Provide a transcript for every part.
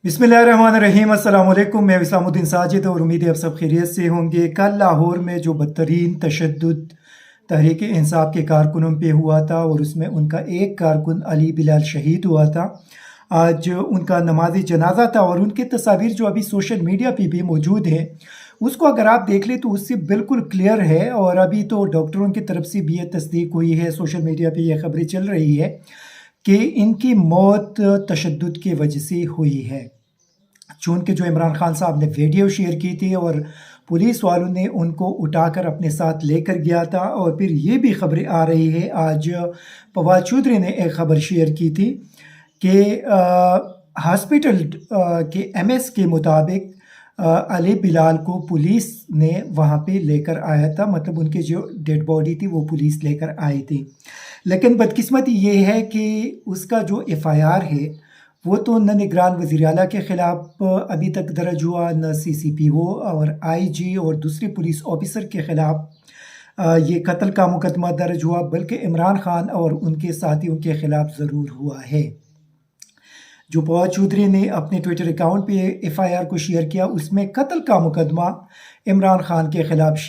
बिस्मिल्लाहिर्रहमानिर्रहीम। अस्सलाम वालेकुम। मैं विसामुद्दीन साजिद और उम्मीद है आप सब खैरियत से होंगे। कल लाहौर में जो बदतरीन तशद्दुद तहरीक इंसाफ के कारकुनों पे हुआ था और उसमें उनका एक कारकुन अली बिलाल शहीद हुआ था। आज उनका नमाज जनाजा था और उनकी तस्वीर जो अभी सोशल मीडिया पे भी मौजूद है, उसको अगर आप देख लें तो उससे बिल्कुल क्लियर है। और अभी तो डॉक्टरों की तरफ से भी ये तस्दीक हुई है, सोशल मीडिया पे ये खबरें चल रही है कि इनकी मौत तशद्दुद की वजह से हुई है। चूँकि जो इमरान खान साहब ने वीडियो शेयर की थी और पुलिस वालों ने उनको उठाकर अपने साथ लेकर गया था। और फिर ये भी खबरें आ रही है, आज फवाद चौधरी ने एक खबर शेयर की थी कि हॉस्पिटल के एमएस के मुताबिक अली बिलाल को पुलिस ने वहाँ पे लेकर आया था, मतलब उनकी जो डेड बॉडी थी वो पुलिस लेकर आई थी। लेकिन बदकिस्मती ये है कि उसका जो एफआईआर है वो तो न निगरान वज़ीर आला के ख़िलाफ़ अभी तक दर्ज हुआ, न सीसीपीओ और आईजी और दूसरे पुलिस ऑफिसर के ख़िलाफ़ ये कत्ल का मुकदमा दर्ज हुआ, बल्कि इमरान खान और उनके साथियों के ख़िलाफ़ ज़रूर हुआ है। जो फवाद चौधरी ने अपने ट्विटर अकाउंट पे एफआईआर को शेयर किया, उसमें कत्ल का मुकदमा इमरान खान के ख़िलाफ़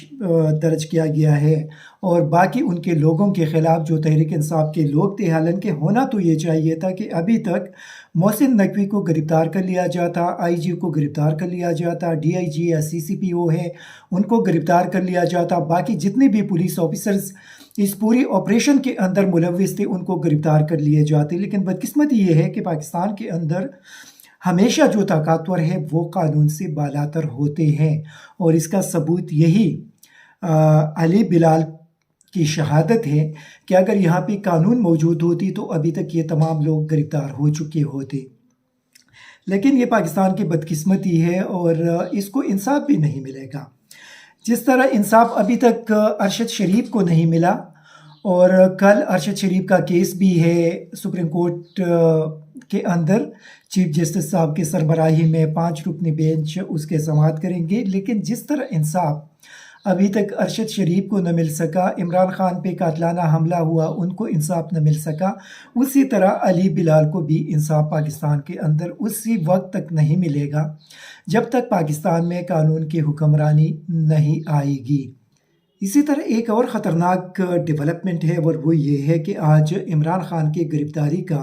दर्ज किया गया है और बाकी उनके लोगों के ख़िलाफ़ जो तहरीक इंसाफ के लोग थे। हालांकि होना तो ये चाहिए था कि अभी तक मोहसिन नकवी को गिरफ़्तार कर लिया जाता, आईजी को गिरफ़्तार कर लिया जाता, डीआईजी या सीसीपीओ है उनको गिरफ़्तार कर लिया जाता, बाकी जितने भी पुलिस ऑफिसर्स इस पूरी ऑपरेशन के अंदर मुलव्विस थे उनको गिरफ़्तार कर लिए जाते। लेकिन बदकिस्मती ये है कि पाकिस्तान के अंदर हमेशा जो ताकतवर है वो कानून से बालातर होते हैं और इसका सबूत यही अली बिलाल की शहादत है कि अगर यहाँ पे कानून मौजूद होती तो अभी तक ये तमाम लोग गिरफ़्तार हो चुके होते। लेकिन ये पाकिस्तान की बदकिस्मती है और इसको इंसाफ भी नहीं मिलेगा। जिस तरह इंसाफ अभी तक अरशद शरीफ को नहीं मिला और कल अरशद शरीफ का केस भी है सुप्रीम कोर्ट के अंदर, चीफ जस्टिस साहब की सरबराही में 5 रुकनी बेंच उसके समाअत करेंगे। लेकिन जिस तरह इंसाफ अभी तक अरशद शरीफ को न मिल सका, इमरान खान पे कातलाना हमला हुआ उनको इंसाफ न मिल सका, उसी तरह अली बिलाल को भी इंसाफ पाकिस्तान के अंदर उसी वक्त तक नहीं मिलेगा जब तक पाकिस्तान में कानून की हुक्मरानी नहीं आएगी। इसी तरह एक और ख़तरनाक डेवलपमेंट है और वो ये है कि आज इमरान खान की गिरफ्तारी का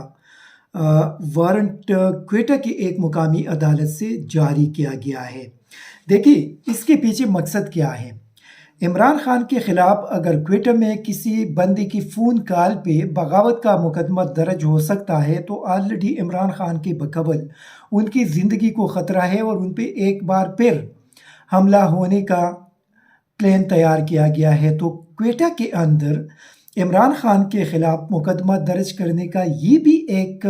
वारंट क्वेटा की एक मुकामी अदालत से जारी किया गया है। देखिए इसके पीछे मकसद क्या है। इमरान खान के ख़िलाफ़ अगर क्वेटा में किसी बंदी की फ़ोन कॉल पे बगावत का मुकदमा दर्ज हो सकता है तो ऑलरेडी इमरान खान के बकवल उनकी ज़िंदगी को ख़तरा है और उन पे एक बार फिर हमला होने का प्लान तैयार किया गया है। तो क्वेटा के अंदर इमरान खान के ख़िलाफ़ मुकदमा दर्ज करने का ये भी एक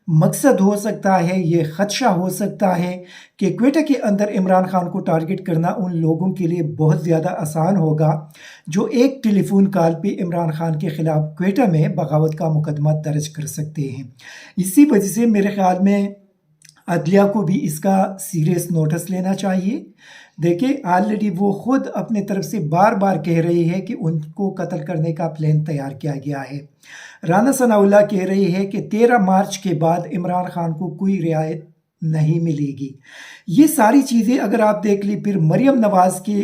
मकसद हो सकता है, ये ख़दशा हो सकता है कि क्वेटा के अंदर इमरान खान को टारगेट करना उन लोगों के लिए बहुत ज़्यादा आसान होगा जो एक टेलीफोन कॉल पे इमरान खान के ख़िलाफ़ क्वेटा में बगावत का मुकदमा दर्ज कर सकते हैं। इसी वजह से मेरे ख़्याल में अदलिया को भी इसका सीरियस नोटिस लेना चाहिए। देखिए ऑलरेडी वो ख़ुद अपने तरफ से बार बार कह रही है कि उनको कत्ल करने का प्लान तैयार किया गया है। राना सनाउल्लाह कह रही है कि 13 मार्च के बाद इमरान खान को कोई रियायत नहीं मिलेगी। ये सारी चीज़ें अगर आप देख ली, फिर मरियम नवाज़ के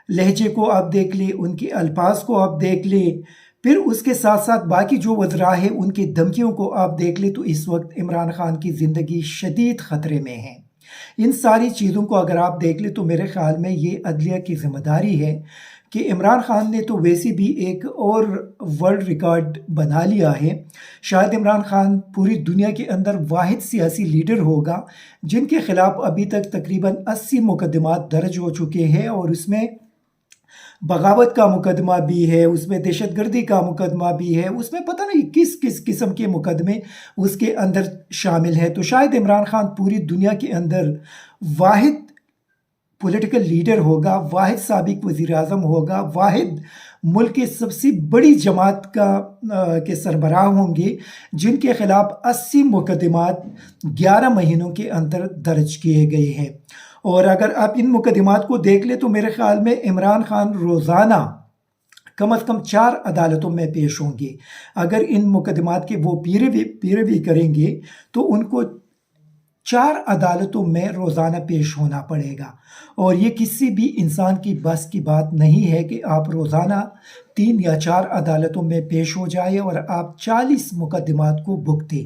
लहजे को आप देख ली, उनके अल्फाज को आप देख ली, फिर उसके साथ साथ बाकी जो वज़रा है उनकी धमकियों को आप देख ले, तो इस वक्त इमरान खान की ज़िंदगी शदीद ख़तरे में है। इन सारी चीज़ों को अगर आप देख ले तो मेरे ख़्याल में ये अदलिया की ज़िम्मेदारी है कि इमरान खान ने तो वैसे भी एक और वर्ल्ड रिकॉर्ड बना लिया है। शायद इमरान खान पूरी दुनिया के अंदर वाहिद सियासी लीडर होगा जिनके ख़िलाफ़ अभी तक तकरीबन 80 मुकदमात दर्ज हो चुके हैं और उसमें बगावत का मुकदमा भी है, उसमें दहशतगर्दी का मुकदमा भी है, उसमें पता नहीं किस किस किस्म के मुकदमे उसके अंदर शामिल है। तो शायद इमरान खान पूरी दुनिया के अंदर वाहिद पॉलिटिकल लीडर होगा, वाहिद साबिक वज़ीर आज़म होगा, वाहिद मुल्क की सबसे बड़ी जमात के सरबराह होंगे जिनके ख़िलाफ़ 80 मुकदमात 11 महीनों के अंदर दर्ज किए गए हैं। और अगर आप इन मुकदमात को देख ले तो मेरे ख़्याल में इमरान खान रोज़ाना कम अज़ कम 4 अदालतों में पेश होंगे। अगर इन मुकदमात के वो पैरवी करेंगे तो उनको 4 عدالتوں میں روزانہ پیش ہونا پڑے گا، اور یہ کسی بھی انسان کی بس کی بات نہیں ہے کہ آپ روزانہ 3 یا 4 عدالتوں میں پیش ہو جائے اور آپ 40 مقدمات کو بھگتے۔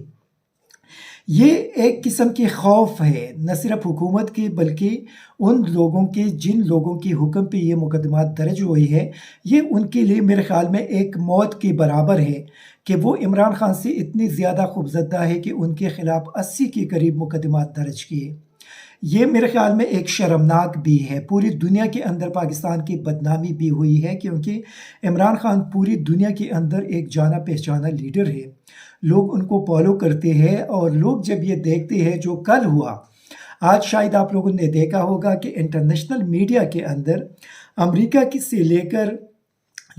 یہ ایک قسم کے خوف ہے، نہ صرف حکومت کے بلکہ ان لوگوں کے جن لوگوں کے حکم پہ یہ مقدمات درج ہوئی ہے۔ یہ ان کے لیے میرے خیال میں ایک موت کے برابر ہے کہ وہ عمران خان سے اتنی زیادہ خوفزدہ ہے کہ ان کے خلاف 80 کے قریب مقدمات درج کیے۔ یہ میرے خیال میں ایک شرمناک بھی ہے، پوری دنیا کے اندر پاکستان کی بدنامی بھی ہوئی ہے، کیونکہ عمران خان پوری دنیا کے اندر ایک جانا پہچانا لیڈر ہے، لوگ ان کو فالو کرتے ہیں، اور لوگ جب یہ دیکھتے ہیں جو کل ہوا، آج شاید آپ لوگوں نے دیکھا ہوگا کہ انٹرنیشنل میڈیا کے اندر امریکہ کی سے لے کر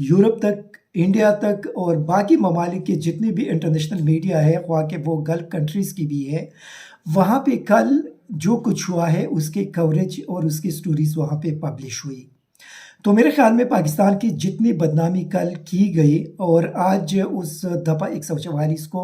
یورپ تک، انڈیا تک اور باقی ممالک کے جتنی بھی انٹرنیشنل میڈیا ہے، خواہ کہ وہ گلف کنٹریز کی بھی ہے، وہاں پہ کل جو کچھ ہوا ہے اس کے کوریج اور اس کی سٹوریز وہاں پہ پبلش ہوئی۔ تو میرے خیال میں پاکستان کی جتنی بدنامی کل کی گئی اور آج اس دفعہ 144 کو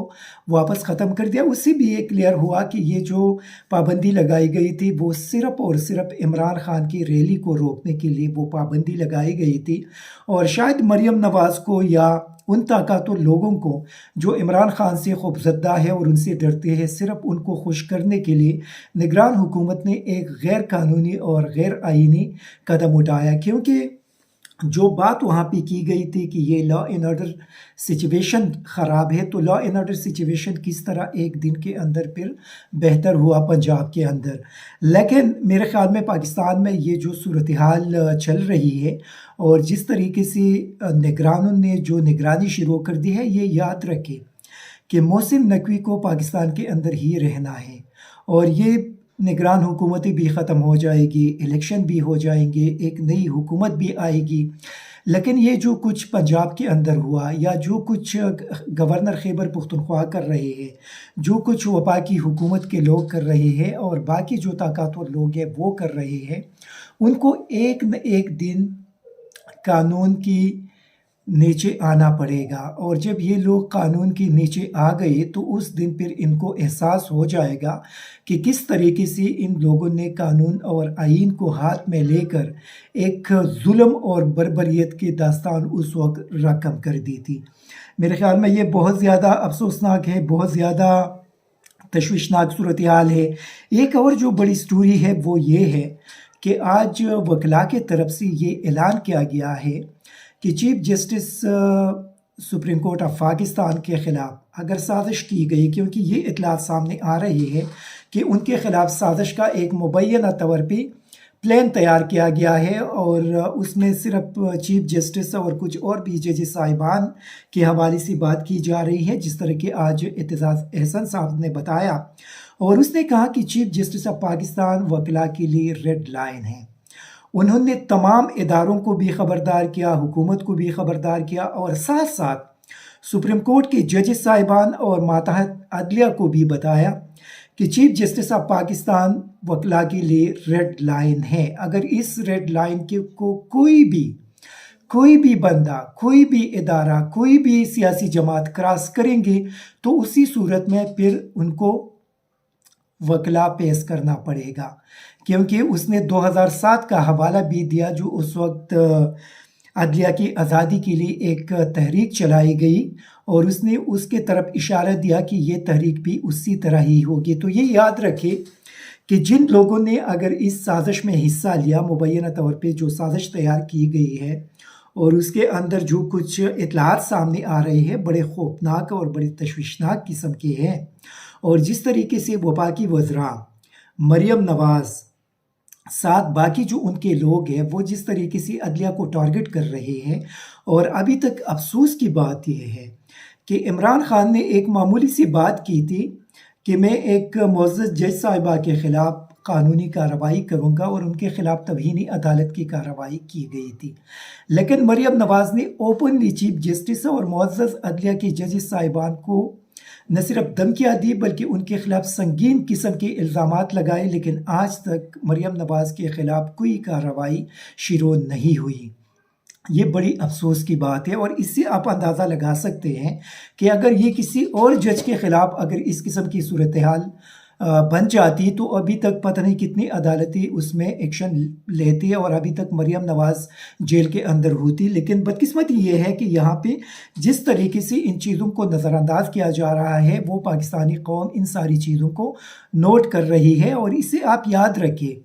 واپس ختم کر دیا، اس سے بھی یہ کلیئر ہوا کہ یہ جو پابندی لگائی گئی تھی وہ صرف اور صرف عمران خان کی ریلی کو روکنے کے لیے وہ پابندی لگائی گئی تھی، اور شاید مریم نواز کو یا ان طاقتور لوگوں کو جو عمران خان سے خوفزدہ ہے اور ان سے ڈرتے ہیں، صرف ان کو خوش کرنے کے لیے نگران حکومت نے ایک غیر قانونی اور غیر آئینی قدم اٹھایا، کیونکہ جو بات وہاں پہ کی گئی تھی کہ یہ لا اینڈ آرڈر سچویشن خراب ہے، تو لا اینڈ آرڈر سچویشن کس طرح ایک دن کے اندر پھر بہتر ہوا پنجاب کے اندر۔ لیکن میرے خیال میں پاکستان میں یہ جو صورتحال چل رہی ہے اور جس طریقے سے نگرانوں نے جو نگرانی شروع کر دی ہے، یہ یاد رکھے کہ محسن نقوی کو پاکستان کے اندر ہی رہنا ہے، اور یہ نگران حکومتیں بھی ختم ہو جائے گی، الیکشن بھی ہو جائیں گے، ایک نئی حکومت بھی آئے گی، لیکن یہ جو کچھ پنجاب کے اندر ہوا یا جو کچھ گورنر خیبر پختونخوا کر رہے ہیں، جو کچھ وفاقی حکومت کے لوگ کر رہے ہیں اور باقی جو طاقتور لوگ ہیں وہ کر رہے ہیں، ان کو ایک نہ ایک دن قانون کی نیچے آنا پڑے گا، اور جب یہ لوگ قانون کے نیچے آ گئے تو اس دن پھر ان کو احساس ہو جائے گا کہ کس طریقے سے ان لوگوں نے قانون اور آئین کو ہاتھ میں لے کر ایک ظلم اور بربریت کی داستان اس وقت رقم کر دی تھی۔ میرے خیال میں یہ بہت زیادہ افسوسناک ہے، بہت زیادہ تشویشناک صورتحال ہے۔ ایک اور جو بڑی سٹوری ہے وہ یہ ہے کہ آج وکلاء کی طرف سے یہ اعلان کیا گیا ہے کہ chief justice supreme court of Pakistan کے خلاف اگر سازش کی گئی، کیونکہ یہ اطلاعات سامنے آ رہی ہے کہ ان کے خلاف سازش کا ایک مبینہ طور پہ پلان تیار کیا گیا ہے، اور اس میں صرف چیف جسٹس اور کچھ اور بھی ججز صاحبان کے حوالے سے بات کی جا رہی ہے، جس طرح کہ آج اعتزاز احسن صاحب نے بتایا، اور اس نے کہا کہ چیف جسٹس آف پاکستان وکلاء کے لیے ریڈ لائن ہے۔ انہوں نے تمام اداروں کو بھی خبردار کیا، حکومت کو بھی خبردار کیا، اور ساتھ ساتھ سپریم کورٹ کے ججز صاحبان اور ماتحت عدلیہ کو بھی بتایا کہ چیف جسٹس آف پاکستان وکلاء کے لیے ریڈ لائن ہے۔ اگر اس ریڈ لائن کو کوئی بھی بندہ، کوئی بھی ادارہ، کوئی بھی سیاسی جماعت کراس کریں گے تو اسی صورت میں پھر ان کو وکلا پیش کرنا پڑے گا، کیونکہ اس نے 2007 کا حوالہ بھی دیا، جو اس وقت عدلیہ کی آزادی کے لیے ایک تحریک چلائی گئی، اور اس نے اس کے طرف اشارہ دیا کہ یہ تحریک بھی اسی طرح ہی ہوگی۔ تو یہ یاد رکھے کہ جن لوگوں نے اگر اس سازش میں حصہ لیا، مبینہ طور پہ جو سازش تیار کی گئی ہے اور اس کے اندر جو کچھ اطلاعات سامنے آ رہے ہیں، بڑے خوفناک اور بڑی تشویشناک قسم کے ہیں، اور جس طریقے سے وفاقی وزراء مریم نواز ساتھ باقی جو ان کے لوگ ہیں وہ جس طریقے سے عدلیہ کو ٹارگٹ کر رہے ہیں، اور ابھی تک افسوس کی بات یہ ہے کہ عمران خان نے ایک معمولی سی بات کی تھی کہ میں ایک معزز جج صاحبہ کے خلاف قانونی کارروائی کروں گا، اور ان کے خلاف توہین عدالت کی کارروائی کی گئی تھی، لیکن مریم نواز نے اوپنلی چیف جسٹس اور معزز عدلیہ کے ججز صاحبان کو نہ صرف دھمکیاں دی بلکہ ان کے خلاف سنگین قسم کے الزامات لگائے، لیکن آج تک مریم نواز کے خلاف کوئی کارروائی شروع نہیں ہوئی۔ یہ بڑی افسوس کی بات ہے، اور اس سے آپ اندازہ لگا سکتے ہیں کہ اگر یہ کسی اور جج کے خلاف اگر اس قسم کی صورتحال बन जाती तो अभी तक पता नहीं कितनी अदालतें उसमें एक्शन लेती और अभी तक मरियम नवाज़ जेल के अंदर होती। लेकिन बदकिस्मती ये है कि यहाँ पे जिस तरीके से इन चीज़ों को नज़रअंदाज किया जा रहा है, वो पाकिस्तानी कौम इन सारी चीज़ों को नोट कर रही है। और इसे आप याद रखिए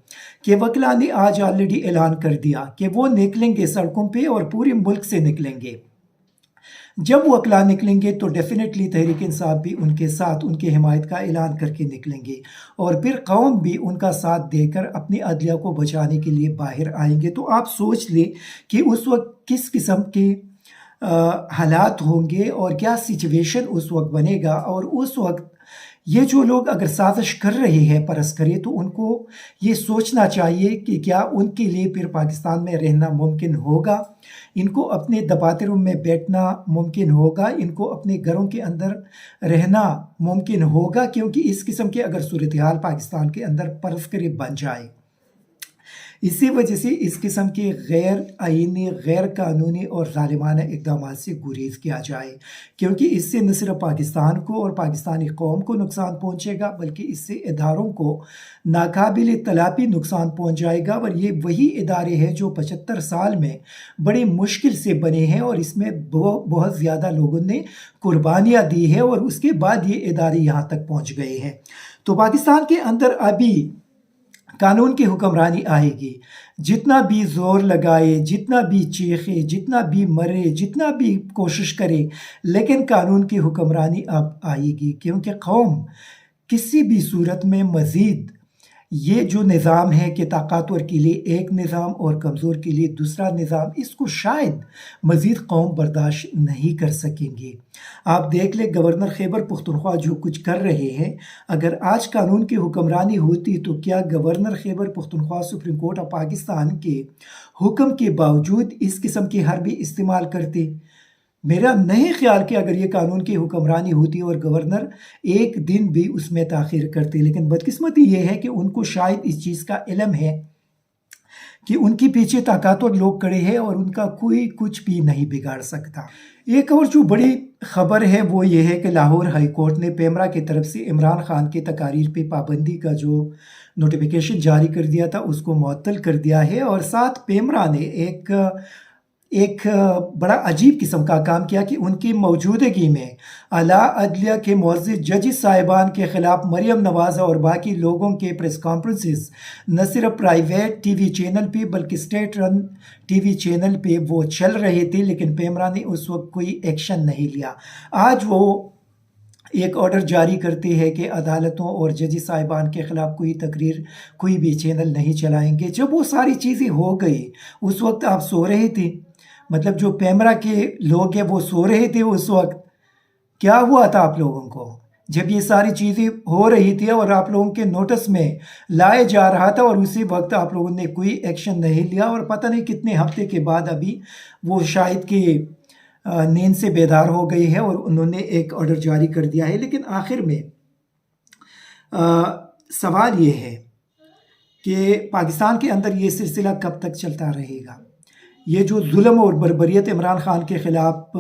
कि वकला ने आज ऑलरेडी ऐलान कर दिया कि वो निकलेंगे सड़कों पे और पूरे मुल्क से निकलेंगे। जब वो वकला निकलेंगे तो डेफिनेटली तहरीक इंसाफ भी उनके साथ उनकी हिमायत का ऐलान करके निकलेंगे और फिर कौम भी उनका साथ देकर अपनी अदलिया को बचाने के लिए बाहर आएंगे। तो आप सोच लें कि उस वक्त किस किस्म के हालात होंगे और क्या सिचुएशन उस वक्त बनेगा। और उस वक्त ये जो लोग अगर साजिश कर रहे हैं परस्करी, तो उनको ये सोचना चाहिए कि क्या उनके लिए फिर पाकिस्तान में रहना मुमकिन होगा, इनको अपने दफातरों में बैठना मुमकिन होगा, इनको अपने घरों के अंदर रहना मुमकिन होगा। क्योंकि इस किस्म के अगर सूरत हाल पाकिस्तान के अंदर परस्करी बन जाए, इसी वजह से इस किस्म के गैर आईनी, गैर कानूनी और ज़ालिमाना इक़दाम से गुरेज किया जाए। क्योंकि इससे न सिर्फ पाकिस्तान को और पाकिस्तानी कौम को नुकसान पहुँचेगा, बल्कि इससे इदारों को नाकाबिल तलाफ़ी नुकसान पहुँच जाएगा। और ये वही इदारे हैं जो 75 साल में बड़ी मुश्किल से बने हैं और इसमें बहुत ज़्यादा लोगों ने कुर्बानियाँ दी है और उसके बाद ये इदारे यहाँ तक पहुँच गए हैं। तो पाकिस्तान के अंदर अभी कानून की हुक्मरानी आएगी। जितना भी ज़ोर लगाए, जितना भी चीखे, जितना भी मरे, जितना भी कोशिश करे, लेकिन कानून की हुक्मरानी अब आएगी। क्योंकि कौम किसी भी सूरत में मज़ीद ये जो निज़ाम है कि ताकतवर के लिए एक निज़ाम और कमज़ोर के लिए दूसरा निज़ाम, इसको शायद मज़ीद कौम बर्दाश्त नहीं कर सकेंगे। आप देख ले गवर्नर खैबर पख्तूनख्वा जो कुछ कर रहे हैं, अगर आज कानून की हुक्मरानी होती तो क्या governor Khyber Pakhtunkhwa supreme court of Pakistan के हुक्म के बावजूद इस किस्म की हरबी इस्तेमाल करते? मेरा नहीं ख्याल कि अगर ये कानून की हुक्मरानी होती और गवर्नर एक दिन भी उसमें ताख़ीर करते। लेकिन बदकिस्मती ये है कि उनको शायद इस चीज़ का इल्म है कि उनके पीछे ताकतवर लोग खड़े हैं और उनका कोई कुछ भी नहीं बिगाड़ सकता। एक और जो बड़ी खबर है वो ये है कि लाहौर हाई कोर्ट ने पेमरा की तरफ से इमरान खान की तकारीर पे पाबंदी का जो नोटिफिकेशन जारी कर दिया था उसको मुअत्तल कर दिया है। और साथ पेमरा ने एक बड़ा अजीब किस्म का काम किया कि उनकी मौजूदगी में आला अदलिया के मुअज़्ज़िज़ जज साहिबान के ख़िलाफ़ मरियम नवाज़ और बाकी लोगों के प्रेस कॉन्फ्रेंसेस न सिर्फ प्राइवेट टीवी चैनल पे बल्कि स्टेट रन टीवी चैनल पे वो चल रहे थे। लेकिन पेमरा ने उस वक्त कोई एक्शन नहीं लिया। आज वो एक ऑर्डर जारी करते हैं कि अदालतों और जज साहिबान के ख़िलाफ़ कोई तकरीर, कोई भी चैनल नहीं चलाएंगे। जब वो सारी चीज़ें हो गई उस वक्त आप सो रहे थे, मतलब जो पेमरा के लोग हैं वो सो रहे थे उस वक्त। क्या हुआ था आप लोगों को जब ये सारी चीज़ें हो रही थी और आप लोगों के नोटिस में लाया जा रहा था और उसी वक्त आप लोगों ने कोई एक्शन नहीं लिया? और पता नहीं कितने हफ्ते के बाद अभी वो शायद कि नींद से बेदार हो गई है और उन्होंने एक ऑर्डर जारी कर दिया है। लेकिन आखिर में सवाल ये है कि पाकिस्तान के अंदर ये सिलसिला कब तक चलता रहेगा? ये जो जुल्म और बर्बरियत इमरान खान के ख़िलाफ़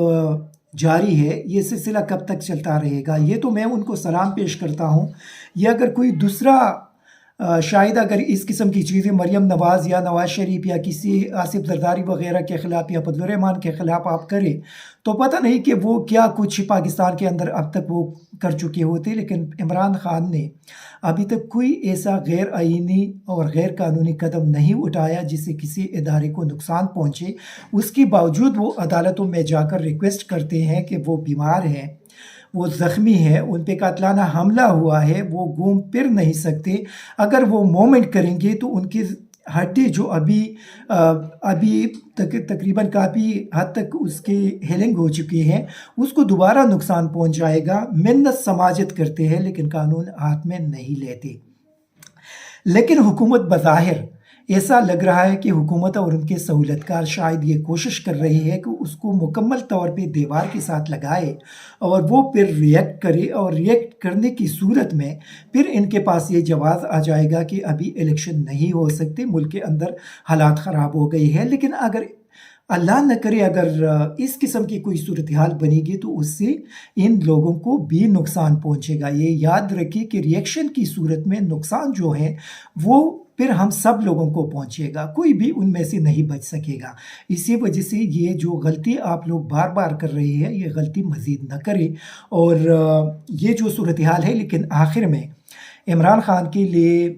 जारी है, ये सिलसिला कब तक चलता रहेगा? ये तो मैं उनको सलाम पेश करता हूँ। ये अगर कोई दूसरा शायद अगर इस किस्म की चीज़ें मरियम नवाज़ या नवाज़ शरीफ या किसी आसिफ जरदारी वग़ैरह के ख़िलाफ़ या फजल रहमान के ख़िलाफ़ आप करें तो पता नहीं कि वो क्या कुछ पाकिस्तान के अंदर अब तक वो कर चुके होते। लेकिन इमरान खान ने अभी तक कोई ऐसा गैर आईनी और गैर कानूनी कदम नहीं उठाया जिससे किसी इदारे को नुकसान पहुँचे। उसके बावजूद वो अदालतों में जाकर रिक्वेस्ट करते हैं कि वो बीमार हैं, वो ज़ख्मी है, उन पे कातलाना हमला हुआ है, वो घूम फिर नहीं सकते। अगर वो मूवमेंट करेंगे तो उनकी हड्डी जो अभी तकरीबन काफ़ी हद तक उसकी हेलिंग हो चुकी है, उसको दोबारा नुकसान पहुंच जाएगा। मिन्नत समाजत करते हैं लेकिन कानून हाथ में नहीं लेते। लेकिन हुकूमत बज़ाहिर ऐसा लग रहा है कि हुकूमत और उनके सहूलतकार शायद ये कोशिश कर रहे हैं कि उसको मुकम्मल तौर पे दीवार के साथ लगाए और वो फिर रिएक्ट करे। और रिएक्ट करने की सूरत में फिर इनके पास ये जवाब आ जाएगा कि अभी इलेक्शन नहीं हो सकते, मुल्क के अंदर हालात ख़राब हो गई है। लेकिन अगर اللہ نہ کرے اگر اس قسم کی کوئی صورتحال بنے گی تو اس سے ان لوگوں کو بھی نقصان پہنچے گا. یہ یاد رکھیے کہ ریئیکشن کی صورت میں نقصان جو ہے وہ پھر ہم سب لوگوں کو پہنچے گا، کوئی بھی ان میں سے نہیں بچ سکے گا. اسی وجہ سے یہ جو غلطی آپ لوگ بار بار کر رہے ہیں یہ غلطی مزید نہ کرے. اور یہ جو صورتحال ہے، لیکن آخر میں عمران خان کے لیے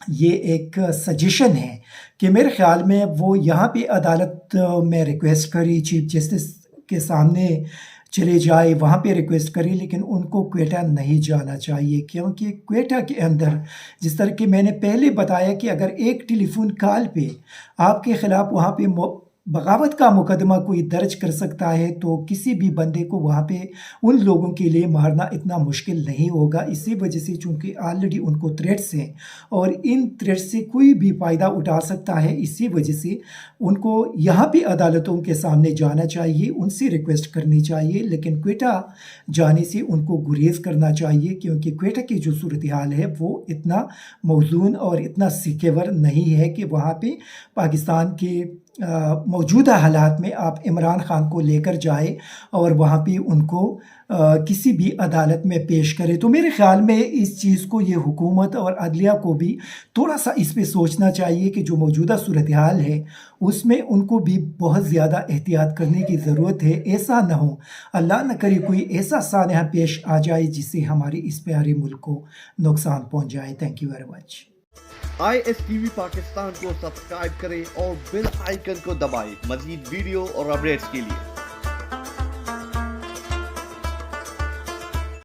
یہ ایک سجیشن ہے کہ میرے خیال میں وہ یہاں پہ عدالت میں ریکویسٹ کری، چیف جسٹس کے سامنے چلے جائے، وہاں پہ ریکویسٹ کری، لیکن ان کو کوئٹہ نہیں جانا چاہیے. کیونکہ کوئٹہ کے اندر جس طرح کہ میں نے پہلے بتایا کہ اگر ایک ٹیلی فون کال پہ آپ کے خلاف وہاں پہ بغاوت کا مقدمہ کوئی درج کر سکتا ہے تو کسی بھی بندے کو وہاں پہ ان لوگوں کے لیے مارنا اتنا مشکل نہیں ہوگا. اسی وجہ سے چونکہ آلریڈی ان کو تھریٹس ہیں اور ان تھریٹس سے کوئی بھی فائدہ اٹھا سکتا ہے، اسی وجہ سے ان کو یہاں پہ عدالتوں کے سامنے جانا چاہیے، ان سے ریکویسٹ کرنی چاہیے. لیکن کوئٹہ جانے سے ان کو گریز کرنا چاہیے، کیونکہ کوئٹہ کی جو صورتحال ہے وہ اتنا موزون اور اتنا سیکیور نہیں ہے کہ وہاں پہ پاکستان کے موجودہ حالات میں آپ عمران خان کو لے کر جائے اور وہاں پہ ان کو کسی بھی عدالت میں پیش کرے. تو میرے خیال میں اس چیز کو یہ حکومت اور عدلیہ کو بھی تھوڑا سا اس پہ سوچنا چاہیے کہ جو موجودہ صورتحال ہے اس میں ان کو بھی بہت زیادہ احتیاط کرنے کی ضرورت ہے. ایسا نہ ہو، اللہ نہ کرے کوئی ایسا سانحہ پیش آ جائے جس سے ہمارے اس پیارے ملک کو نقصان پہنچ جائے. Thank you very much. ISTV Pakistan کو سبسکرائب کریں اور بیل آئیکن کو دبائیں مزید ویڈیو اور اپڈیٹس کے لیے.